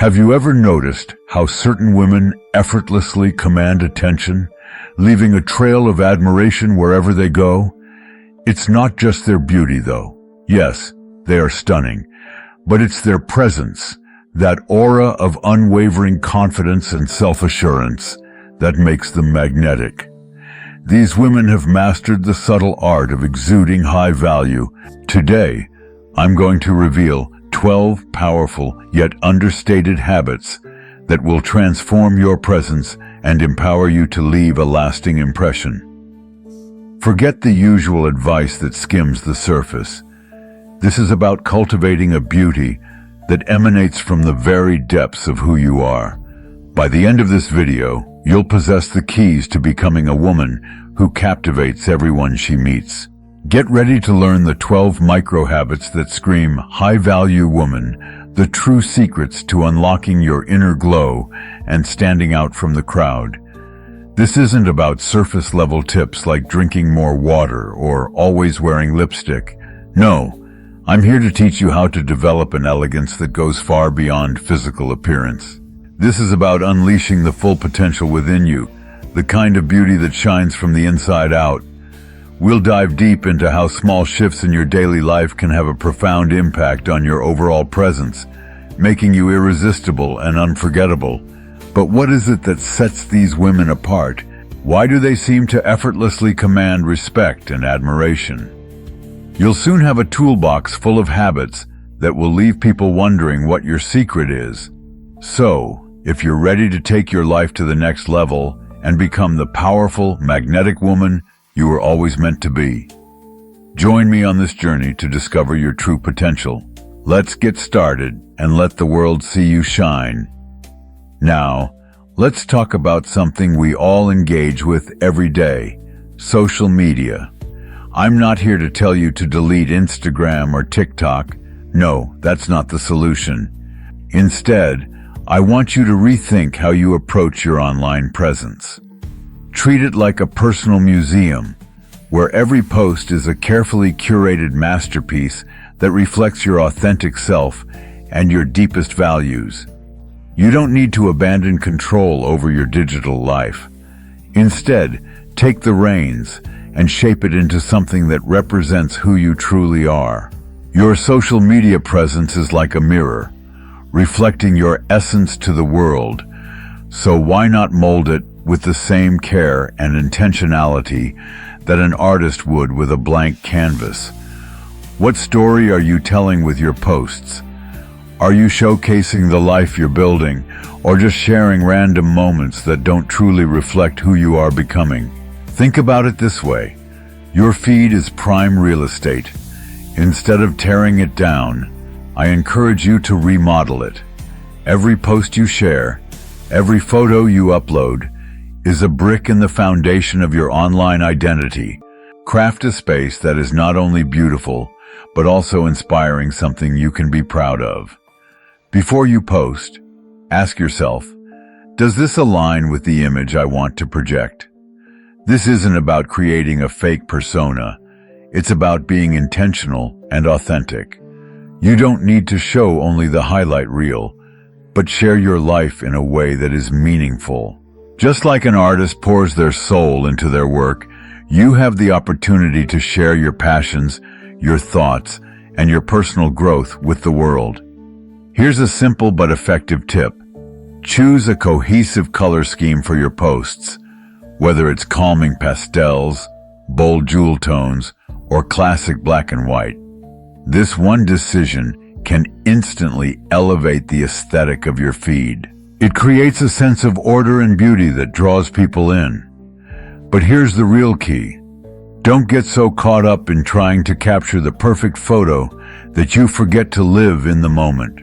Have you ever noticed how certain women effortlessly command attention, leaving a trail of admiration wherever they go? It's not just their beauty, though. Yes, they are stunning, but it's their presence, that aura of unwavering confidence and self-assurance, that makes them magnetic. These women have mastered the subtle art of exuding high value. Today, I'm going to reveal 12 powerful yet understated habits that will transform your presence and empower you to leave a lasting impression. Forget the usual advice that skims the surface. This is about cultivating a beauty that emanates from the very depths of who you are. By the end of this video, you'll possess the keys to becoming a woman who captivates everyone she meets. Get ready to learn the 12 micro-habits that scream high-value woman, the true secrets to unlocking your inner glow and standing out from the crowd. This isn't about surface-level tips like drinking more water or always wearing lipstick. No, I'm here to teach you how to develop an elegance that goes far beyond physical appearance. This is about unleashing the full potential within you, the kind of beauty that shines from the inside out. We'll dive deep into how small shifts in your daily life can have a profound impact on your overall presence, making you irresistible and unforgettable. But what is it that sets these women apart? Why do they seem to effortlessly command respect and admiration? You'll soon have a toolbox full of habits that will leave people wondering what your secret is. So, if you're ready to take your life to the next level and become the powerful, magnetic woman you were always meant to be, join me on this journey to discover your true potential. Let's get started and let the world see you shine. Now, let's talk about something we all engage with every day: social media. I'm not here to tell you to delete Instagram or TikTok. No, that's not the solution. Instead, I want you to rethink how you approach your online presence. Treat it like a personal museum, where every post is a carefully curated masterpiece that reflects your authentic self and your deepest values. You don't need to abandon control over your digital life. Instead, take the reins and shape it into something that represents who you truly are. Your social media presence is like a mirror, reflecting your essence to the world. So why not mold it with the same care and intentionality that an artist would with a blank canvas? What story are you telling with your posts? Are you showcasing the life you're building, or just sharing random moments that don't truly reflect who you are becoming? Think about it this way: your feed is prime real estate. Instead of tearing it down, I encourage you to remodel it. Every post you share, every photo you upload, is a brick in the foundation of your online identity. Craft a space that is not only beautiful, but also inspiring, something you can be proud of. Before you post, ask yourself, does this align with the image I want to project? This isn't about creating a fake persona. It's about being intentional and authentic. You don't need to show only the highlight reel, but share your life in a way that is meaningful. Just like an artist pours their soul into their work, you have the opportunity to share your passions, your thoughts, and your personal growth with the world. Here's a simple but effective tip. Choose a cohesive color scheme for your posts, whether it's calming pastels, bold jewel tones, or classic black and white. This one decision can instantly elevate the aesthetic of your feed. It creates a sense of order and beauty that draws people in. But here's the real key. Don't get so caught up in trying to capture the perfect photo that you forget to live in the moment.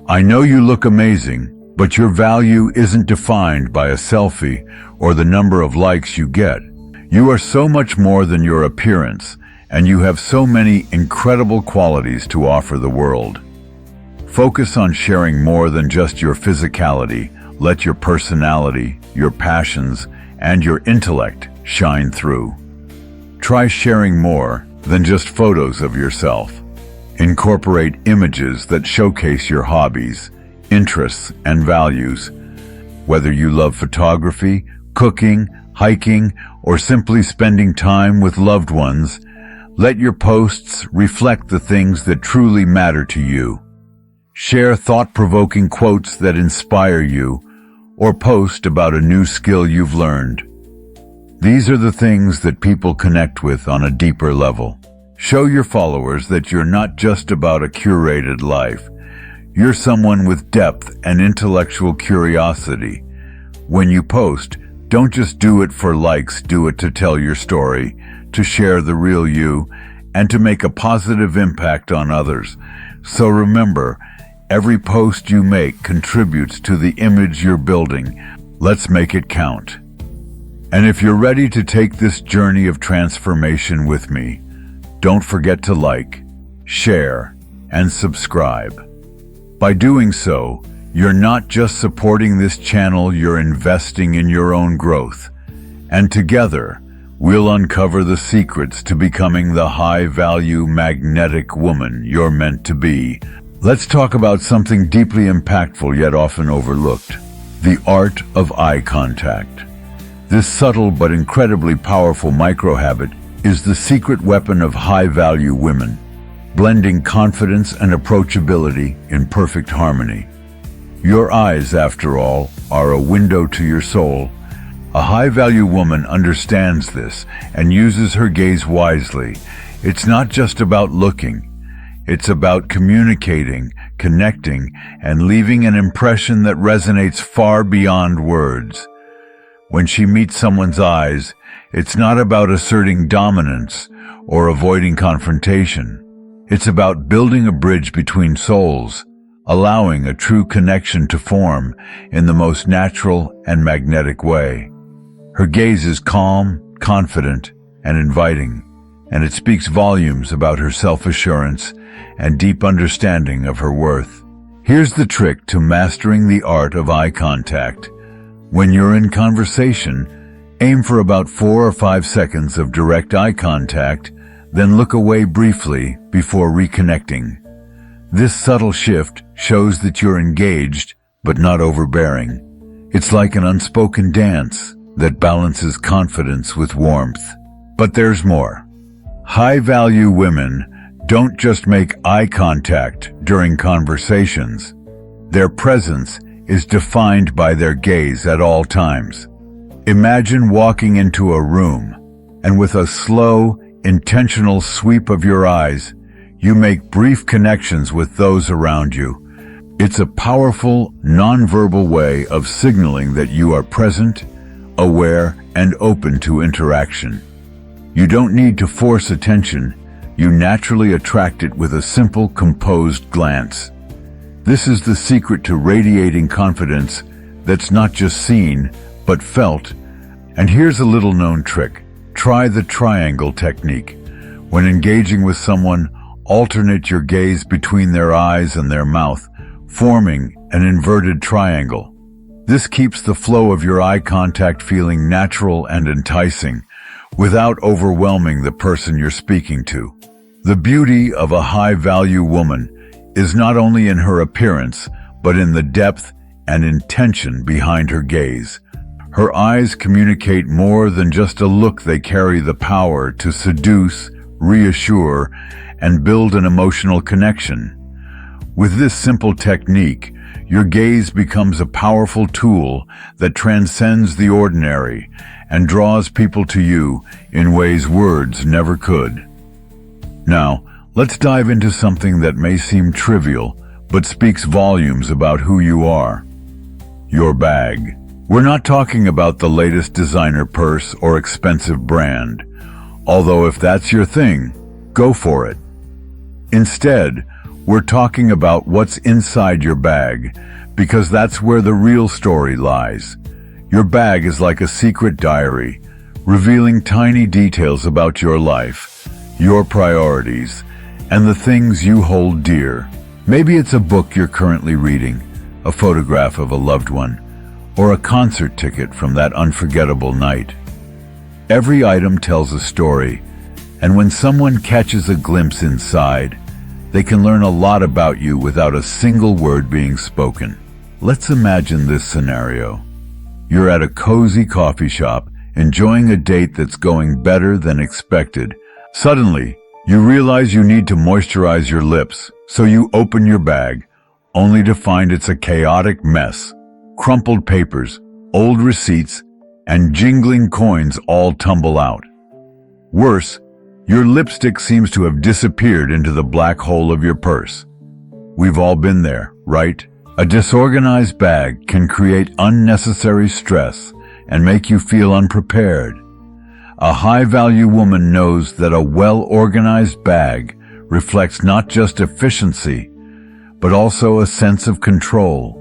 I know you look amazing, but your value isn't defined by a selfie or the number of likes you get. You are so much more than your appearance, and you have so many incredible qualities to offer the world. Focus on sharing more than just your physicality. Let your personality, your passions, and your intellect shine through. Try sharing more than just photos of yourself. Incorporate images that showcase your hobbies, interests, and values. Whether you love photography, cooking, hiking, or simply spending time with loved ones, let your posts reflect the things that truly matter to you. Share thought-provoking quotes that inspire you, or post about a new skill you've learned. These are the things that people connect with on a deeper level. Show your followers that you're not just about a curated life. You're someone with depth and intellectual curiosity. When you post, don't just do it for likes, do it to tell your story, to share the real you, and to make a positive impact on others. So remember, every post you make contributes to the image you're building. Let's make it count. And if you're ready to take this journey of transformation with me, don't forget to like, share, and subscribe. By doing so, you're not just supporting this channel, you're investing in your own growth. And together, we'll uncover the secrets to becoming the high-value, magnetic woman you're meant to be. Let's talk about something deeply impactful yet often overlooked: the art of eye contact. This subtle but incredibly powerful microhabit is the secret weapon of high-value women, blending confidence and approachability in perfect harmony. Your eyes, after all, are a window to your soul. A high-value woman understands this and uses her gaze wisely. It's not just about looking. It's about communicating, connecting, and leaving an impression that resonates far beyond words. When she meets someone's eyes, it's not about asserting dominance or avoiding confrontation. It's about building a bridge between souls, allowing a true connection to form in the most natural and magnetic way. Her gaze is calm, confident, and inviting, and it speaks volumes about her self-assurance and deep understanding of her worth. Here's the trick to mastering the art of eye contact. When you're in conversation, aim for about 4 or 5 seconds of direct eye contact, then look away briefly before reconnecting. This subtle shift shows that you're engaged, but not overbearing. It's like an unspoken dance that balances confidence with warmth. But there's more. High-value women don't just make eye contact during conversations. Their presence is defined by their gaze at all times. Imagine walking into a room, and with a slow, intentional sweep of your eyes, you make brief connections with those around you. It's a powerful, nonverbal way of signaling that you are present, aware, and open to interaction. You don't need to force attention. You naturally attract it with a simple, composed glance. This is the secret to radiating confidence that's not just seen, but felt. And here's a little-known trick. Try the triangle technique. When engaging with someone, alternate your gaze between their eyes and their mouth, forming an inverted triangle. This keeps the flow of your eye contact feeling natural and enticing, without overwhelming the person you're speaking to. The beauty of a high-value woman is not only in her appearance, but in the depth and intention behind her gaze. Her eyes communicate more than just a look. They carry the power to seduce, reassure, and build an emotional connection. With this simple technique, your gaze becomes a powerful tool that transcends the ordinary and draws people to you in ways words never could. Now, let's dive into something that may seem trivial, but speaks volumes about who you are. Your bag. We're not talking about the latest designer purse or expensive brand, although if that's your thing, go for it. Instead, we're talking about what's inside your bag, because that's where the real story lies. Your bag is like a secret diary, revealing tiny details about your life, your priorities, and the things you hold dear. Maybe it's a book you're currently reading, a photograph of a loved one, or a concert ticket from that unforgettable night. Every item tells a story, and when someone catches a glimpse inside, They can learn a lot about you without a single word being spoken. Let's imagine this scenario. You're at a cozy coffee shop, enjoying a date that's going better than expected. Suddenly, you realize you need to moisturize your lips, so you open your bag, only to find it's a chaotic mess. Crumpled papers, old receipts, and jingling coins all tumble out. Worse, your lipstick seems to have disappeared into the black hole of your purse. We've all been there, right? A disorganized bag can create unnecessary stress and make you feel unprepared. A high-value woman knows that a well-organized bag reflects not just efficiency, but also a sense of control.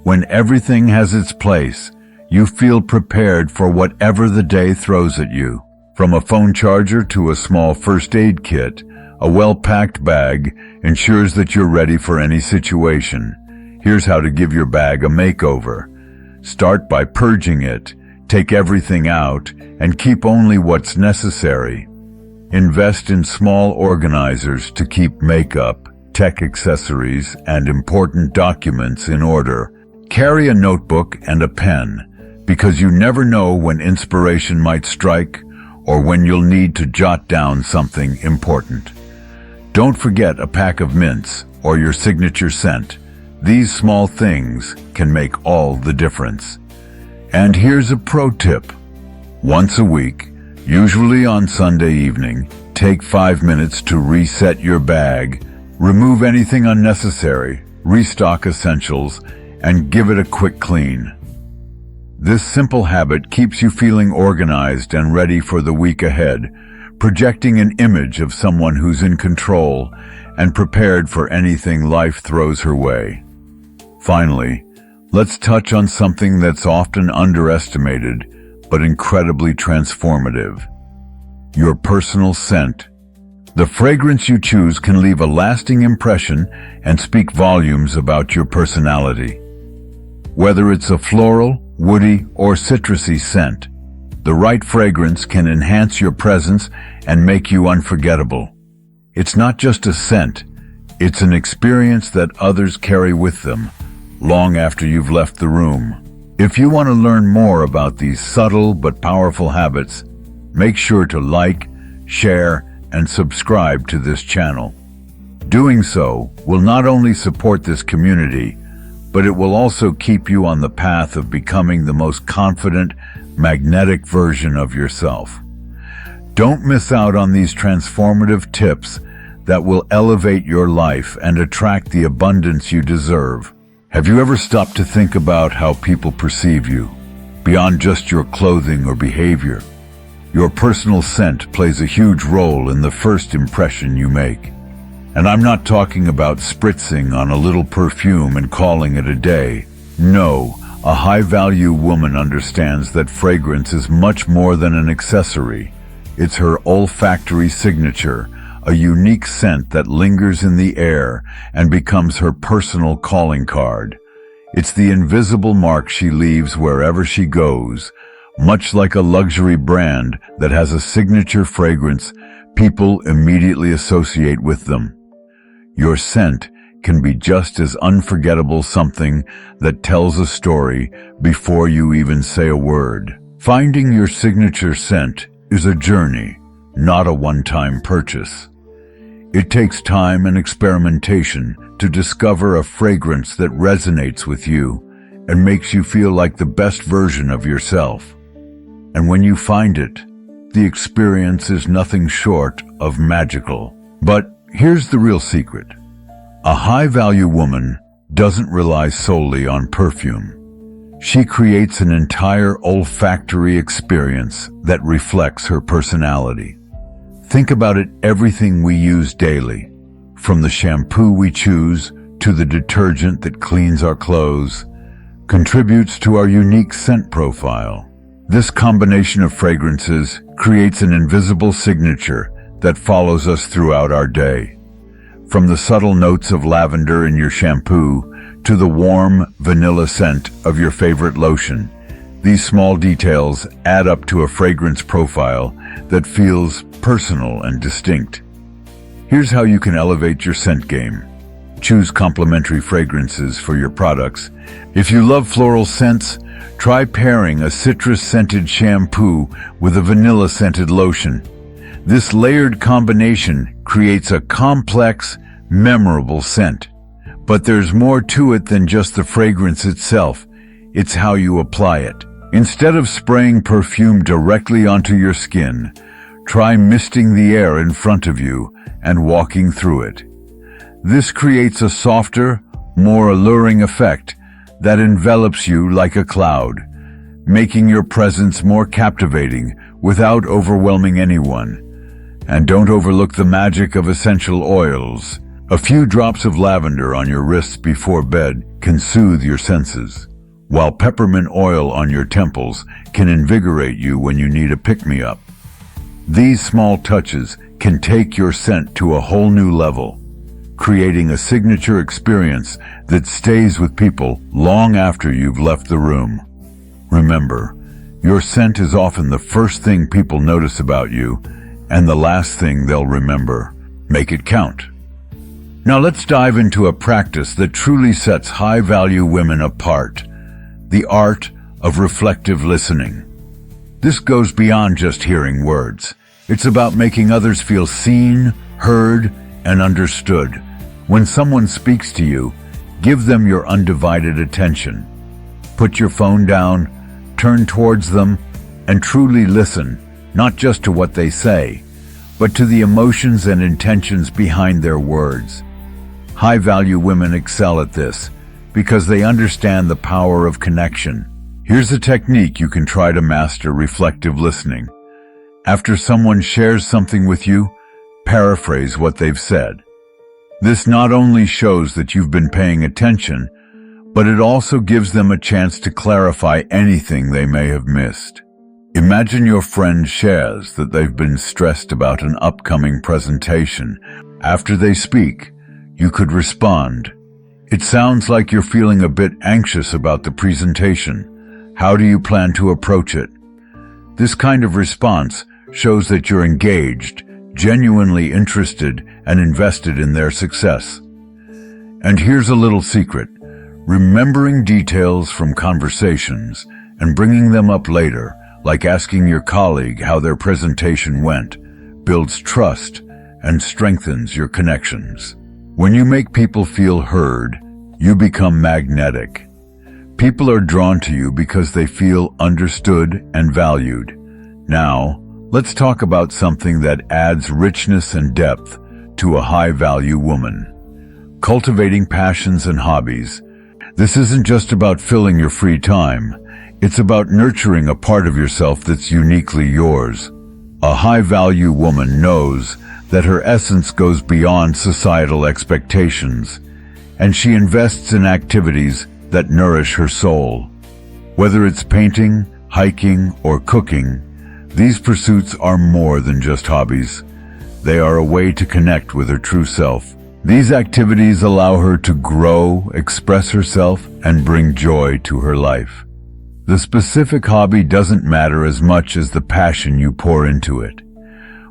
When everything has its place, you feel prepared for whatever the day throws at you. From a phone charger to a small first aid kit, a well-packed bag ensures that you're ready for any situation. Here's how to give your bag a makeover. Start by purging it. Take everything out and keep only what's necessary. Invest in small organizers to keep makeup, tech accessories, and important documents in order. Carry a notebook and a pen, because you never know when inspiration might strike or when you'll need to jot down something important. Don't forget a pack of mints or your signature scent. These small things can make all the difference. And here's a pro tip. Once a week, usually on Sunday evening, take 5 minutes to reset your bag, remove anything unnecessary, restock essentials, and give it a quick clean. This simple habit keeps you feeling organized and ready for the week ahead, projecting an image of someone who's in control and prepared for anything life throws her way. Finally, let's touch on something that's often underestimated, but incredibly transformative. Your personal scent. The fragrance you choose can leave a lasting impression and speak volumes about your personality. Whether it's a floral, woody, or citrusy scent, the right fragrance can enhance your presence and make you unforgettable. It's not just a scent, it's an experience that others carry with them, long after you've left the room. If you want to learn more about these subtle but powerful habits, make sure to like, share, and subscribe to this channel. Doing so will not only support this community, but it will also keep you on the path of becoming the most confident, magnetic version of yourself. Don't miss out on these transformative tips that will elevate your life and attract the abundance you deserve. Have you ever stopped to think about how people perceive you, beyond just your clothing or behavior? Your personal scent plays a huge role in the first impression you make. And I'm not talking about spritzing on a little perfume and calling it a day. No, a high-value woman understands that fragrance is much more than an accessory. It's her olfactory signature, a unique scent that lingers in the air and becomes her personal calling card. It's the invisible mark she leaves wherever she goes, much like a luxury brand that has a signature fragrance people immediately associate with them. Your scent can be just as unforgettable, something that tells a story before you even say a word. Finding your signature scent is a journey, not a one-time purchase. It takes time and experimentation to discover a fragrance that resonates with you and makes you feel like the best version of yourself. And when you find it, the experience is nothing short of magical. But here's the real secret. A high-value woman doesn't rely solely on perfume. She creates an entire olfactory experience that reflects her personality. Think about it, everything we use daily, from the shampoo we choose to the detergent that cleans our clothes, contributes to our unique scent profile. This combination of fragrances creates an invisible signature that follows us throughout our day. From the subtle notes of lavender in your shampoo to the warm vanilla scent of your favorite lotion, these small details add up to a fragrance profile that feels personal and distinct. Here's how you can elevate your scent game. Choose complementary fragrances for your products. If you love floral scents, try pairing a citrus-scented shampoo with a vanilla-scented lotion. This layered combination creates a complex, memorable scent. But there's more to it than just the fragrance itself. It's how you apply it. Instead of spraying perfume directly onto your skin, try misting the air in front of you and walking through it. This creates a softer, more alluring effect that envelops you like a cloud, making your presence more captivating without overwhelming anyone. And don't overlook the magic of essential oils. A few drops of lavender on your wrists before bed can soothe your senses, while peppermint oil on your temples can invigorate you when you need a pick-me-up. These small touches can take your scent to a whole new level, creating a signature experience that stays with people long after you've left the room. Remember, your scent is often the first thing people notice about you and the last thing they'll remember. Make it count. Now let's dive into a practice that truly sets high-value women apart: the art of reflective listening. This goes beyond just hearing words. It's about making others feel seen, heard, and understood. When someone speaks to you, give them your undivided attention. Put your phone down, turn towards them, and truly listen, not just to what they say, but to the emotions and intentions behind their words. High-value women excel at this because they understand the power of connection. Here's a technique you can try to master reflective listening. After someone shares something with you, paraphrase what they've said. This not only shows that you've been paying attention, but it also gives them a chance to clarify anything they may have missed. Imagine your friend shares that they've been stressed about an upcoming presentation. After they speak, you could respond, "It sounds like you're feeling a bit anxious about the presentation. How do you plan to approach it?" This kind of response shows that you're engaged, genuinely interested, and invested in their success. And here's a little secret. Remembering details from conversations and bringing them up later, like asking your colleague how their presentation went, builds trust and strengthens your connections. When you make people feel heard, you become magnetic. People are drawn to you because they feel understood and valued. Now, let's talk about something that adds richness and depth to a high-value woman: cultivating passions and hobbies. This isn't just about filling your free time. It's about nurturing a part of yourself that's uniquely yours. A high-value woman knows that her essence goes beyond societal expectations, and she invests in activities that nourish her soul. Whether it's painting, hiking, or cooking, these pursuits are more than just hobbies. They are a way to connect with her true self. These activities allow her to grow, express herself, and bring joy to her life. The specific hobby doesn't matter as much as the passion you pour into it.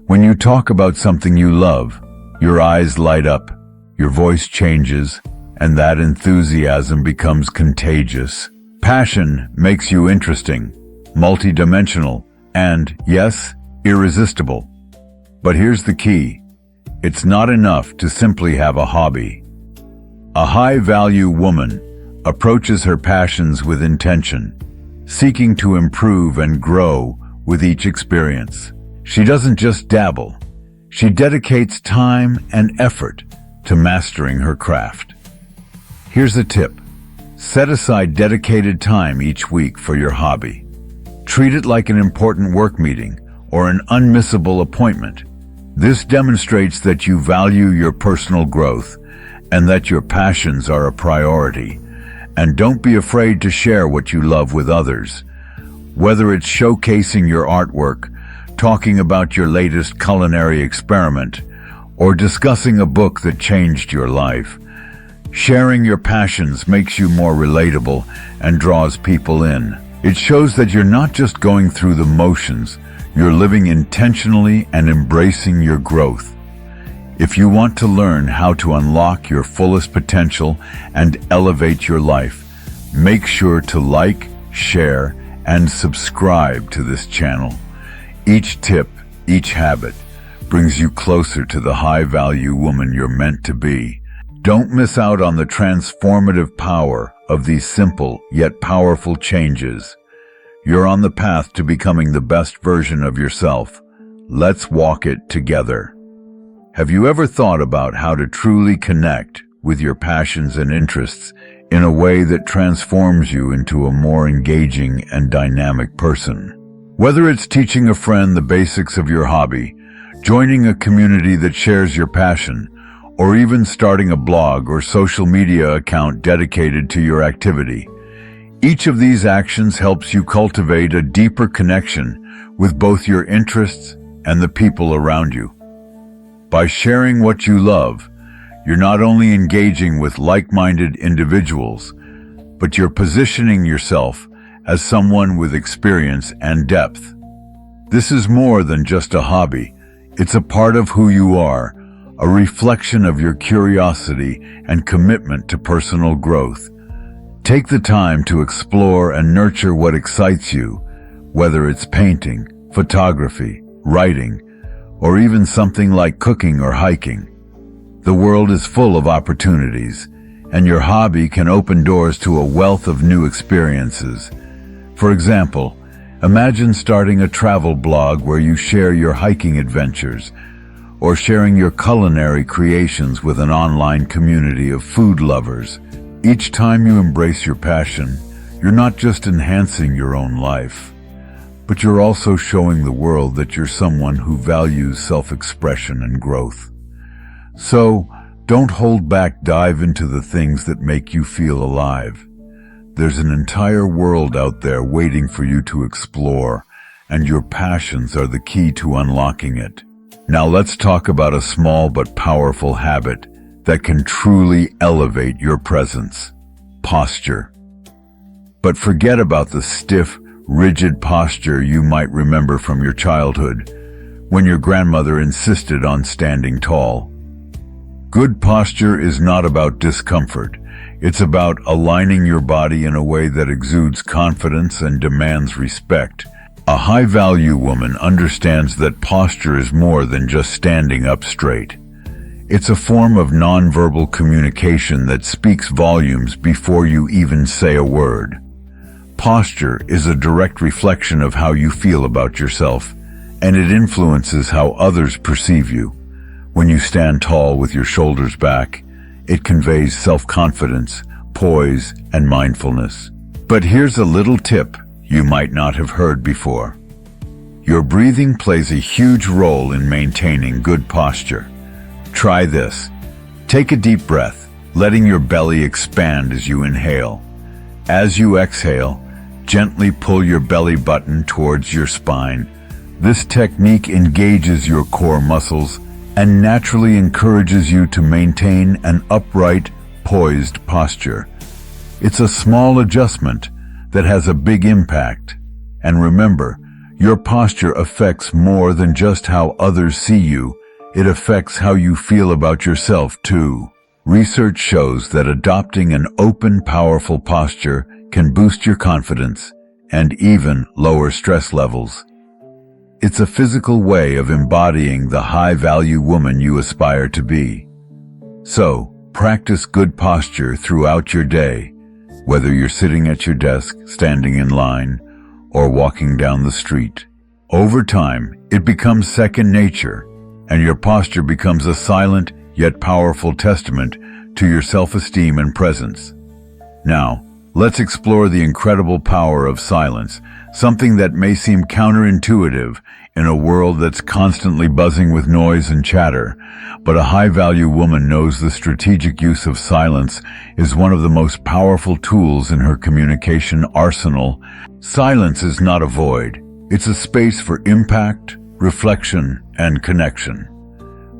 When you talk about something you love, your eyes light up, your voice changes, and that enthusiasm becomes contagious. Passion makes you interesting, multidimensional, and, yes, irresistible. But here's the key. It's not enough to simply have a hobby. A high-value woman approaches her passions with intention, seeking to improve and grow with each experience. She doesn't just dabble. She dedicates time and effort to mastering her craft. Here's a tip. Set aside dedicated time each week for your hobby. Treat it like an important work meeting or an unmissable appointment. This demonstrates that you value your personal growth and that your passions are a priority. And don't be afraid to share what you love with others. Whether it's showcasing your artwork, talking about your latest culinary experiment, or discussing a book that changed your life, sharing your passions makes you more relatable and draws people in. It shows that you're not just going through the motions, you're living intentionally and embracing your growth. If you want to learn how to unlock your fullest potential and elevate your life, make sure to like, share, and subscribe to this channel. Each tip, each habit, brings you closer to the high-value woman you're meant to be. Don't miss out on the transformative power of these simple yet powerful changes. You're on the path to becoming the best version of yourself. Let's walk it together. Have you ever thought about how to truly connect with your passions and interests in a way that transforms you into a more engaging and dynamic person? Whether it's teaching a friend the basics of your hobby, joining a community that shares your passion, or even starting a blog or social media account dedicated to your activity, each of these actions helps you cultivate a deeper connection with both your interests and the people around you. By sharing what you love, you're not only engaging with like-minded individuals, but you're positioning yourself as someone with experience and depth. This is more than just a hobby. It's a part of who you are, a reflection of your curiosity and commitment to personal growth. Take the time to explore and nurture what excites you, whether it's painting, photography, writing, or even something like cooking or hiking. The world is full of opportunities, and your hobby can open doors to a wealth of new experiences. For example, imagine starting a travel blog where you share your hiking adventures, or sharing your culinary creations with an online community of food lovers. Each time you embrace your passion, you're not just enhancing your own life, but you're also showing the world that you're someone who values self-expression and growth. So, don't hold back. Dive into the things that make you feel alive. There's an entire world out there waiting for you to explore, and your passions are the key to unlocking it. Now let's talk about a small but powerful habit that can truly elevate your presence: posture. But forget about the stiff, rigid posture you might remember from your childhood, when your grandmother insisted on standing tall. Good posture is not about discomfort. It's about aligning your body in a way that exudes confidence and demands respect. A high-value woman understands that posture is more than just standing up straight. It's a form of nonverbal communication that speaks volumes before you even say a word. Posture is a direct reflection of how you feel about yourself, and it influences how others perceive you. When you stand tall with your shoulders back, it conveys self-confidence, poise, and mindfulness. But here's a little tip you might not have heard before. Your breathing plays a huge role in maintaining good posture. Try this. Take a deep breath, letting your belly expand as you inhale. As you exhale, gently pull your belly button towards your spine. This technique engages your core muscles and naturally encourages you to maintain an upright, poised posture. It's a small adjustment that has a big impact. And remember, your posture affects more than just how others see you. It affects how you feel about yourself too. Research shows that adopting an open, powerful posture can boost your confidence and even lower stress levels. It's a physical way of embodying the high-value woman you aspire to be. So, practice good posture throughout your day, whether you're sitting at your desk, standing in line, or walking down the street. Over time, it becomes second nature, and your posture becomes a silent yet powerful testament to your self-esteem and presence. Now, let's explore the incredible power of silence, something that may seem counterintuitive in a world that's constantly buzzing with noise and chatter. But a high-value woman knows the strategic use of silence is one of the most powerful tools in her communication arsenal. Silence is not a void. It's a space for impact, reflection, and connection.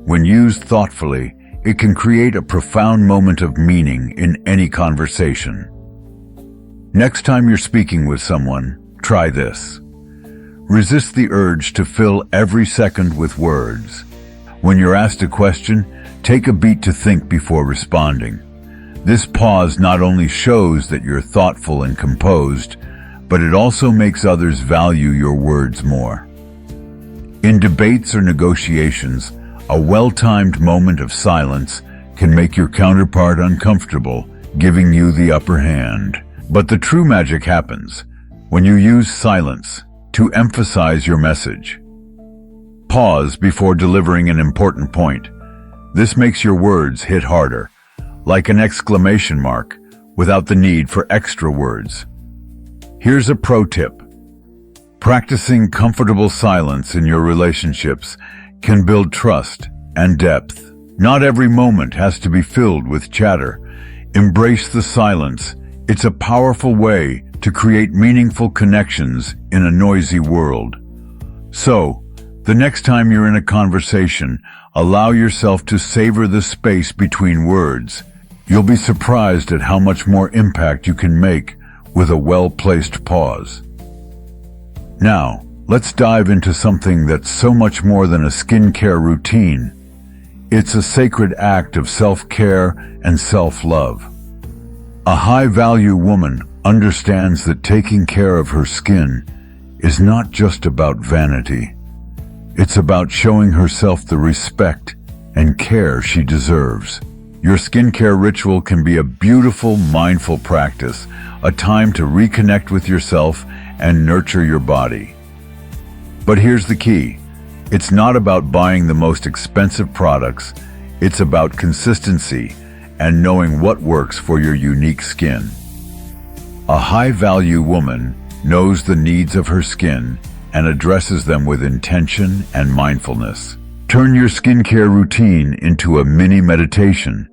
When used thoughtfully, it can create a profound moment of meaning in any conversation. Next time you're speaking with someone, try this. Resist the urge to fill every second with words. When you're asked a question, take a beat to think before responding. This pause not only shows that you're thoughtful and composed, but it also makes others value your words more. In debates or negotiations, a well-timed moment of silence can make your counterpart uncomfortable, giving you the upper hand. But the true magic happens when you use silence to emphasize your message. Pause before delivering an important point. This makes your words hit harder, like an exclamation mark, without the need for extra words. Here's a pro tip. Practicing comfortable silence in your relationships can build trust and depth. Not every moment has to be filled with chatter. Embrace the silence. It's a powerful way to create meaningful connections in a noisy world. So, the next time you're in a conversation, allow yourself to savor the space between words. You'll be surprised at how much more impact you can make with a well-placed pause. Now, let's dive into something that's so much more than a skincare routine. It's a sacred act of self-care and self-love. A high-value woman understands that taking care of her skin is not just about vanity. It's about showing herself the respect and care she deserves. Your skincare ritual can be a beautiful, mindful practice, a time to reconnect with yourself and nurture your body. But here's the key. It's not about buying the most expensive products. It's about consistency and knowing what works for your unique skin. A high-value woman knows the needs of her skin and addresses them with intention and mindfulness. Turn your skincare routine into a mini meditation.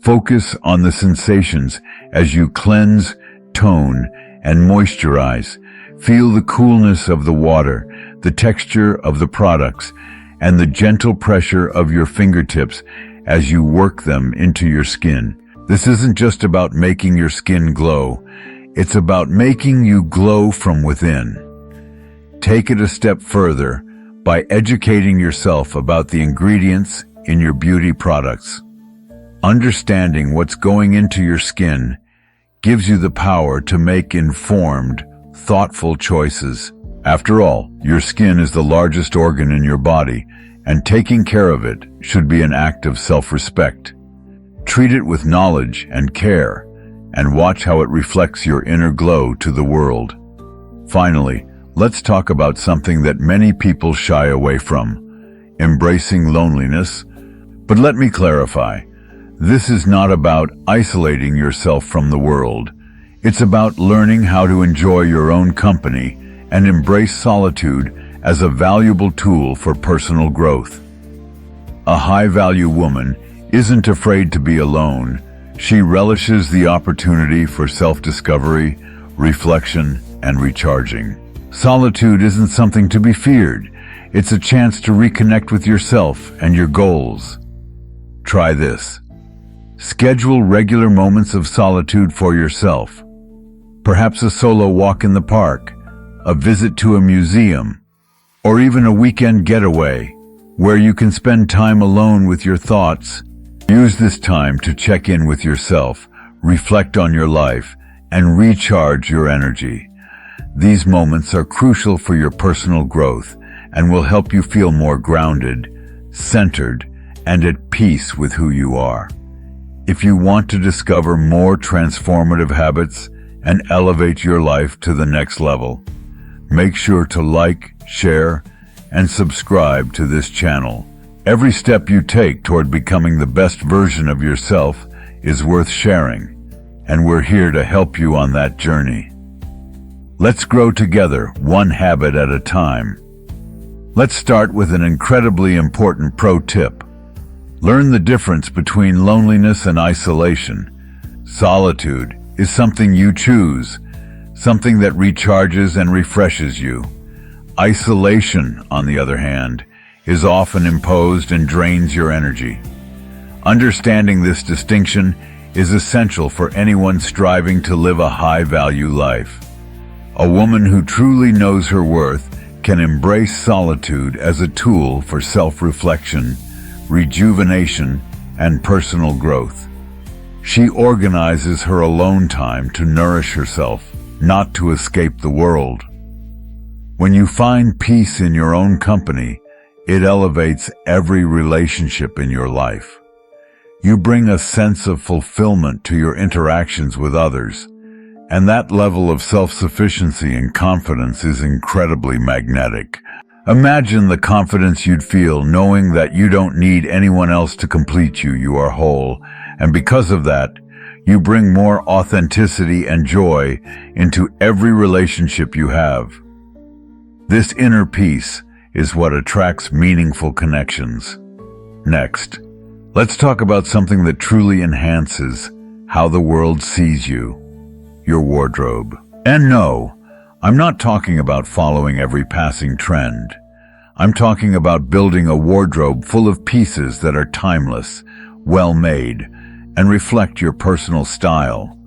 Focus on the sensations as you cleanse, tone, and moisturize. Feel the coolness of the water, the texture of the products, and the gentle pressure of your fingertips as you work them into your skin. This isn't just about making your skin glow. It's about making you glow from within. Take it a step further by educating yourself about the ingredients in your beauty products. Understanding what's going into your skin gives you the power to make informed, thoughtful choices. After all, your skin is the largest organ in your body, and taking care of it should be an act of self-respect. Treat it with knowledge and care, and watch how it reflects your inner glow to the world. Finally, let's talk about something that many people shy away from: embracing loneliness. But let me clarify. This is not about isolating yourself from the world. It's about learning how to enjoy your own company and embrace solitude as a valuable tool for personal growth. A high-value woman isn't afraid to be alone. She relishes the opportunity for self-discovery, reflection, and recharging. Solitude isn't something to be feared. It's a chance to reconnect with yourself and your goals. Try this. Schedule regular moments of solitude for yourself. Perhaps a solo walk in the park, a visit to a museum, or even a weekend getaway where you can spend time alone with your thoughts. Use this time to check in with yourself, reflect on your life, and recharge your energy. These moments are crucial for your personal growth and will help you feel more grounded, centered, and at peace with who you are. If you want to discover more transformative habits and elevate your life to the next level, make sure to like, share, and subscribe to this channel. Every step you take toward becoming the best version of yourself is worth sharing, and we're here to help you on that journey. Let's grow together, one habit at a time. Let's start with an incredibly important pro tip. Learn the difference between loneliness and isolation. Solitude is something you choose, something that recharges and refreshes you. Isolation, on the other hand, is often imposed and drains your energy. Understanding this distinction is essential for anyone striving to live a high-value life. A woman who truly knows her worth can embrace solitude as a tool for self-reflection, rejuvenation, and personal growth. She organizes her alone time to nourish herself, not to escape the world. When you find peace in your own company, it elevates every relationship in your life. You bring a sense of fulfillment to your interactions with others, and that level of self-sufficiency and confidence is incredibly magnetic. Imagine the confidence you'd feel knowing that you don't need anyone else to complete you. You are whole, and because of that, you bring more authenticity and joy into every relationship you have. This inner peace is what attracts meaningful connections. Next, let's talk about something that truly enhances how the world sees you: your wardrobe. And no, I'm not talking about following every passing trend. I'm talking about building a wardrobe full of pieces that are timeless, well-made, and reflect your personal style.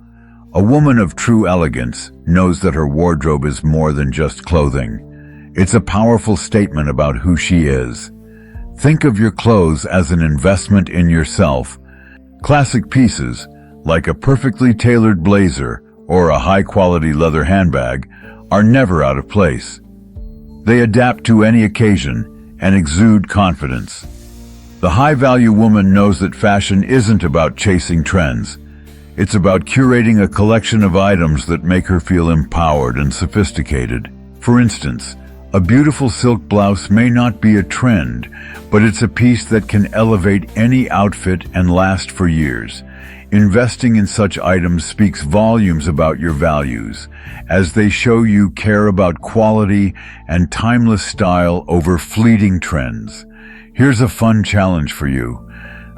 A woman of true elegance knows that her wardrobe is more than just clothing. It's a powerful statement about who she is. Think of your clothes as an investment in yourself. Classic pieces, like a perfectly tailored blazer or a high-quality leather handbag, are never out of place. They adapt to any occasion and exude confidence. The high-value woman knows that fashion isn't about chasing trends. It's about curating a collection of items that make her feel empowered and sophisticated. For instance, a beautiful silk blouse may not be a trend, but it's a piece that can elevate any outfit and last for years. Investing in such items speaks volumes about your values, as they show you care about quality and timeless style over fleeting trends. Here's a fun challenge for you,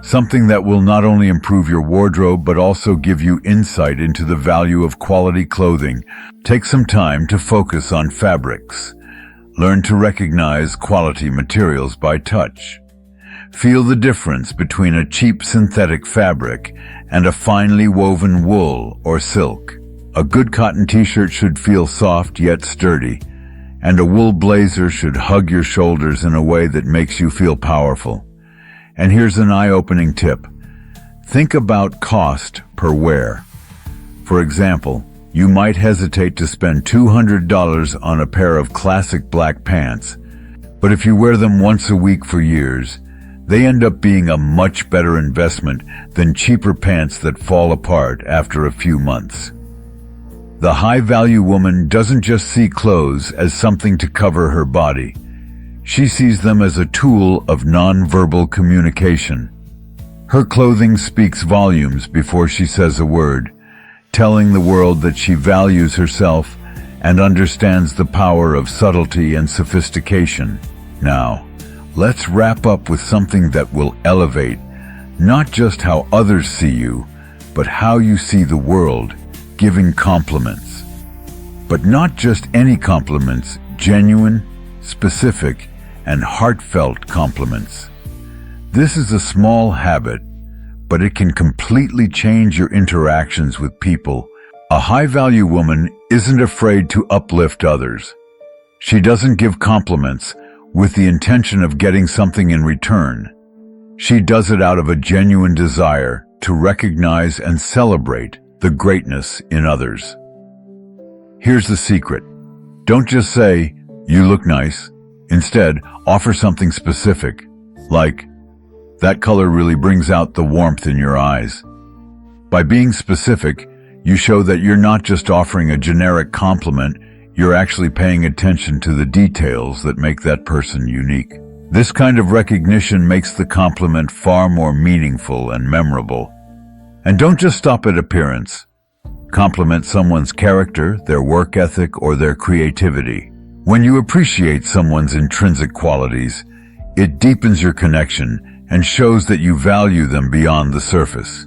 something that will not only improve your wardrobe but also give you insight into the value of quality clothing. Take some time to focus on fabrics. Learn to recognize quality materials by touch. Feel the difference between a cheap synthetic fabric and a finely woven wool or silk. A good cotton t-shirt should feel soft yet sturdy, and a wool blazer should hug your shoulders in a way that makes you feel powerful. And here's an eye-opening tip. Think about cost per wear. For example, you might hesitate to spend $200 on a pair of classic black pants, but if you wear them once a week for years, they end up being a much better investment than cheaper pants that fall apart after a few months. The high-value woman doesn't just see clothes as something to cover her body. She sees them as a tool of non-verbal communication. Her clothing speaks volumes before she says a word, telling the world that she values herself and understands the power of subtlety and sophistication. Now, let's wrap up with something that will elevate not just how others see you, but how you see the world: giving compliments. But not just any compliments, genuine, specific, and heartfelt compliments. This is a small habit, but it can completely change your interactions with people. A high-value woman isn't afraid to uplift others. She doesn't give compliments with the intention of getting something in return. She does it out of a genuine desire to recognize and celebrate the greatness in others. Here's the secret. Don't just say, "You look nice." Instead, offer something specific, like, "That color really brings out the warmth in your eyes." By being specific, you show that you're not just offering a generic compliment, you're actually paying attention to the details that make that person unique. This kind of recognition makes the compliment far more meaningful and memorable. And don't just stop at appearance. Compliment someone's character, their work ethic, or their creativity. When you appreciate someone's intrinsic qualities, it deepens your connection and shows that you value them beyond the surface.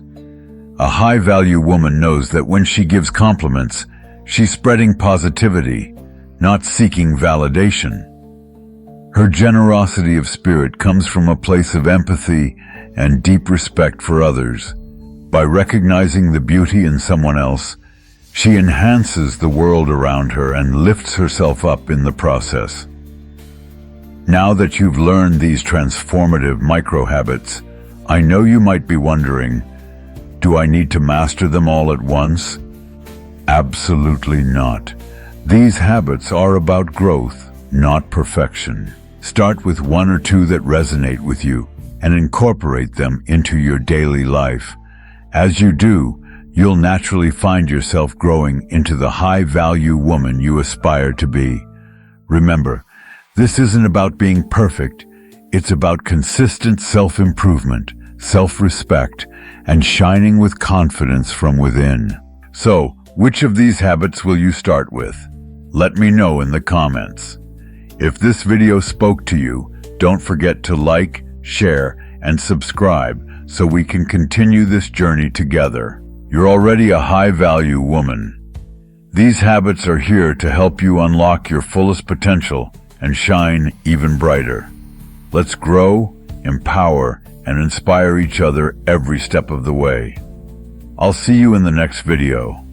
A high-value woman knows that when she gives compliments, she's spreading positivity, not seeking validation. Her generosity of spirit comes from a place of empathy and deep respect for others. By recognizing the beauty in someone else, she enhances the world around her and lifts herself up in the process. Now that you've learned these transformative micro-habits, I know you might be wondering, do I need to master them all at once? Absolutely not. These habits are about growth, not perfection. Start with one or two that resonate with you and incorporate them into your daily life. As you do, you'll naturally find yourself growing into the high-value woman you aspire to be. Remember, this isn't about being perfect. It's about consistent self-improvement, self-respect, and shining with confidence from within. So, which of these habits will you start with? Let me know in the comments. If this video spoke to you, don't forget to like, share, and subscribe so we can continue this journey together. You're already a high-value woman. These habits are here to help you unlock your fullest potential and shine even brighter. Let's grow, empower, and inspire each other every step of the way. I'll see you in the next video.